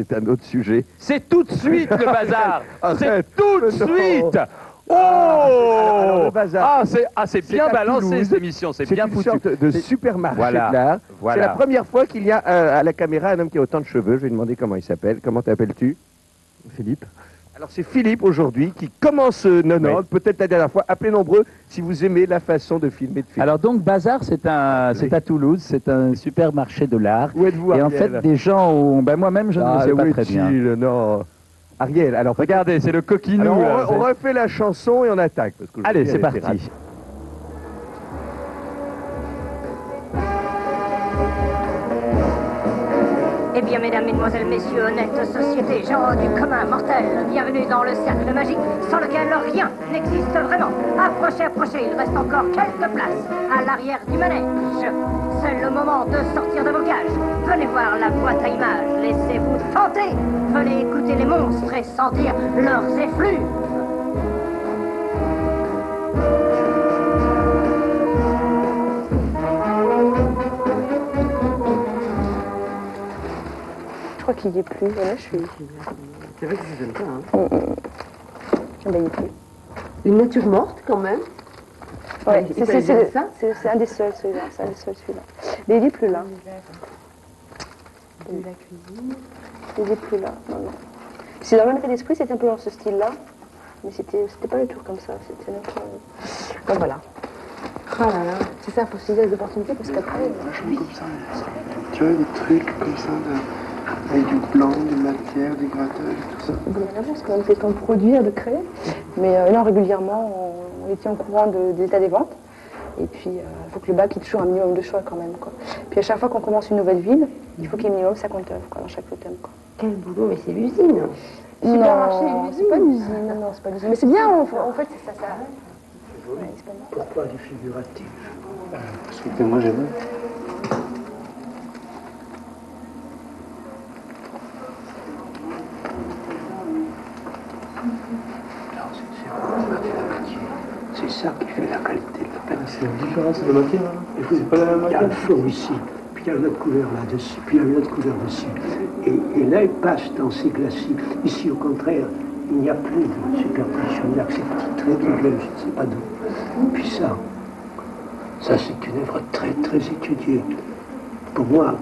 c'est un autre sujet. C'est tout de suite le bazar. C'est Arrête. tout de Non. suite. Oh alors, le bazar. C'est bien à balancé Toulouse. cette émission, c'est bien une foutu. sorte de C'est- supermarché Voilà, de l'art. voilà. C'est la première fois qu'il y a à la caméra un homme qui a autant de cheveux. Je vais lui demander comment il s'appelle. Comment t'appelles-tu? Philippe. Alors c'est Philippe aujourd'hui qui commence 90, Oui. peut-être la dernière fois. Appelez nombreux si vous aimez la façon de filmer de Philippe. Alors donc Bazar, c'est à Toulouse, c'est un supermarché de l'art. Où êtes-vous, Et en Ariel? fait, des gens ont... Ben moi-même, je ne le sais où pas très bien. est-il? Non. Ariel, alors Regardez, c'est le coquinou. alors, là, on refait la chanson et on attaque. Parce que Allez, aujourd'hui, c'est elle était parti. ratée. Eh bien, mesdames, mesdemoiselles, messieurs, honnêtes sociétés, gens du commun mortel, bienvenue dans le cercle magique, sans lequel rien n'existe vraiment. Approchez, approchez, il reste encore quelques places à l'arrière du manège. C'est le moment de sortir de vos cages. Venez voir la boîte à images, laissez-vous tenter. Venez écouter les monstres et sentir leurs effluves. Je crois qu'il n'y est plus. Voilà, je suis. C'est vrai que ça donne pas, hein. Ah ben, il n'y est plus. Une nature morte, quand même. Ouais, Il fallait dire ça. c'est un des seuls, celui-là. C'est un des seuls, celui-là. Mais il n'est plus là. De la cuisine. Il n'est plus là. Non, non. C'est dans le même état d'esprit, c'était un peu dans ce style-là. Mais c'était pas du tout comme ça. C'était un autre. Donc voilà. Oh là là, c'est ça, il faut saisir les opportunités parce qu'après. Vachement comme ça, tu vois, des trucs comme ça, avec du blanc, de matière, des grattages et tout ça. Bon, c'est quand même fait de produire, de créer. Mais non, régulièrement, on était en courant des états des ventes. Et puis, il faut que le bac ait toujours un minimum de choix quand même, quoi. Puis à chaque fois qu'on commence une nouvelle ville, il faut qu'il y ait minimum 50 œuvres, quoi, dans chaque thème, quoi. Quel boulot, mais c'est l'usine. Supermarché, c'est pas une usine. Non, c'est pas une usine. Mais c'est bien, en fait, c'est ça. Ouais, c'est pas mal. Pourquoi du figuratif? Parce que moi j'aime. C'est ça qui fait la qualité de la peinture. C'est une différence de matière, hein. C'est pas la même Il y a matière. le fond ici, puis il y a une autre couleur là-dessus, puis il y a une autre couleur dessus. Et là, il passe dans ces glacis. Ici, au contraire, il n'y a plus de superposition. Il n'y a que ces petits traits qui viennent, je ne sais pas d'où. Puis ça c'est une œuvre très, très étudiée. Pour moi,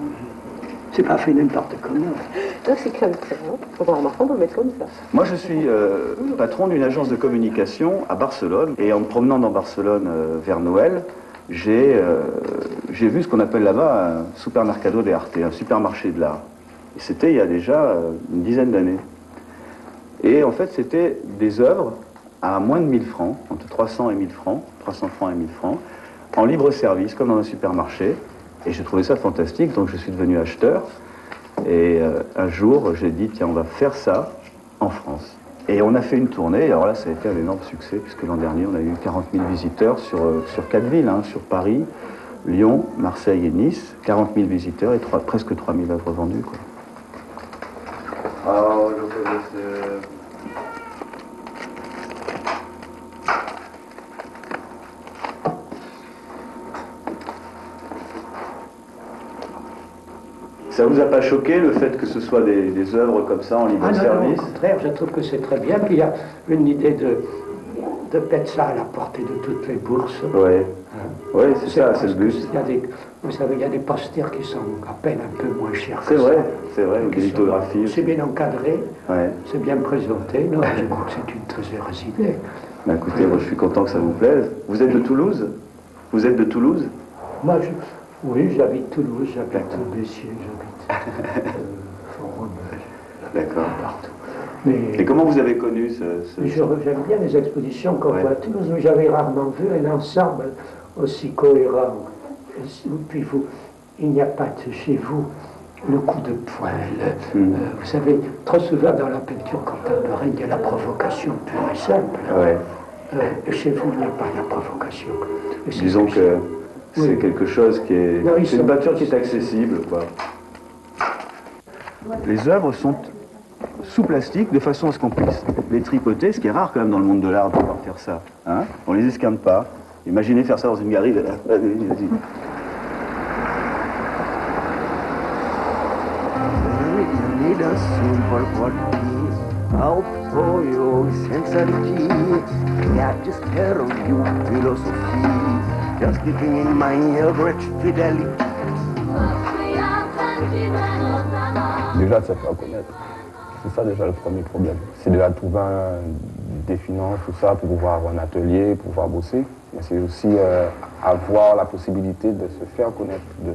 c'est pas fait n'importe comment. Donc c'est comme ça, hein. On va remarquer, on peut le mettre comme ça. Moi, je suis patron d'une agence de communication à Barcelone. Et en me promenant dans Barcelone vers Noël, j'ai vu ce qu'on appelle là-bas un supermercado de arte, un supermarché de l'art. Et c'était il y a déjà une dizaine d'années. Et en fait, c'était des œuvres à moins de 1000 francs, entre 300 et 1000 francs, 300 francs et 1000 francs, en libre service, comme dans un supermarché. Et j'ai trouvé ça fantastique, donc je suis devenu acheteur. Et un jour, j'ai dit, tiens, on va faire ça en France. Et on a fait une tournée, et alors là, ça a été un énorme succès, puisque l'an dernier, on a eu 40 000 visiteurs sur 4 villes, hein, sur Paris, Lyon, Marseille et Nice. 40 000 visiteurs et presque 3 000 œuvres vendues, quoi. Oh, ça vous a pas choqué le fait que ce soit des œuvres comme ça en libre Ah non, service? au contraire, je trouve que c'est très bien. Puis il y a une idée de mettre ça à la portée de toutes les bourses. Ouais, ouais, c'est ça, c'est le but. Il y a des, vous savez, il y a des posters qui sont à peine un peu moins chers C'est que vrai, ça. c'est vrai, Donc, des lithographies. C'est bien encadré, Ouais. c'est bien présenté. Non, je crois que c'est une très heureuse idée. Bah, écoutez, moi je suis content que ça vous plaise. Vous êtes de Toulouse? Vous êtes de Toulouse? Moi, oui, j'habite Toulouse, j'habite Béziers, j'habite Forum, D'accord. partout. Et comment vous avez connu ce... Mais j'aime bien les expositions qu'on voit à Toulouse, mais j'avais rarement vu un ensemble aussi cohérent. Et puis il n'y a pas chez vous le coup de poing. Vous savez, trop souvent dans la peinture contemporaine, il y a la provocation pure et simple. Ouais. Et chez vous, il n'y a pas la provocation. Et c'est Disons que c'est Oui. quelque chose qui est... Non, c'est une peinture qui est accessible, quoi. Les œuvres sont sous plastique de façon à ce qu'on puisse les tripoter, ce qui est rare quand même dans le monde de l'art de pouvoir faire ça. Hein, on les esquinte pas. Imaginez faire ça dans une galerie. Vas-y. Oui, need a simple quality. Apoio sensuality. Yeah, just care of you, philosophy. Just keeping in mind your great fidelity. Déjà de se faire connaître. C'est ça déjà le premier problème. C'est déjà de trouver des finances, tout ça, pour pouvoir avoir un atelier, pour pouvoir bosser. Mais c'est aussi avoir la possibilité de se faire connaître, de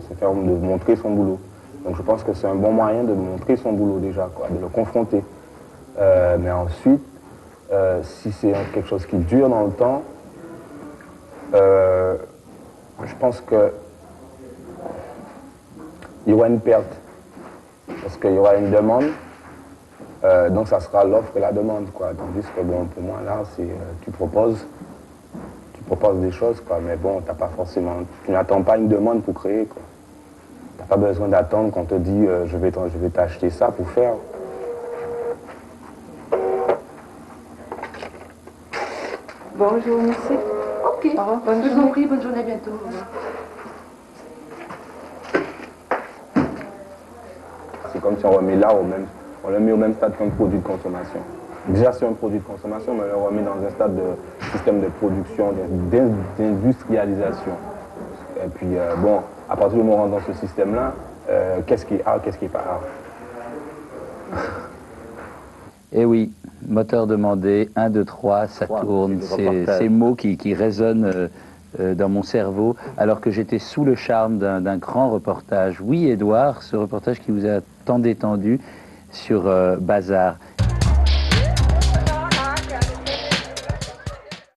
montrer son boulot. Donc je pense que c'est un bon moyen de montrer son boulot déjà, quoi, de le confronter. Mais ensuite, si c'est quelque chose qui dure dans le temps, je pense que il y aura une perte. Parce qu'il y aura une demande, donc ça sera l'offre et la demande, quoi. Tandis que bon, pour moi là, c'est tu proposes des choses, quoi. Mais bon, t'as pas forcément, tu n'attends pas une demande pour créer, quoi. T'as pas besoin d'attendre qu'on te dit je vais t'acheter ça pour faire. Bonjour, merci. Ok. Au revoir, bonne Je vous en journée. prie, bonne journée, à bientôt. Au revoir. C'est comme si on remet là on le met au même stade qu'un produit de consommation. Déjà c'est un produit de consommation, mais on le remet dans un stade de système de production, d'industrialisation. Et puis bon, à partir du moment où on rentre dans ce système-là, qu'est-ce qui est art, qu'est-ce qui n'est pas art? Et oui, moteur demandé, 1, 2, 3, ça tourne. C'est ces mots qui résonnent dans mon cerveau, alors que j'étais sous le charme d'un grand reportage. Oui, Édouard, ce reportage qui vous a tant détendu sur Bazar.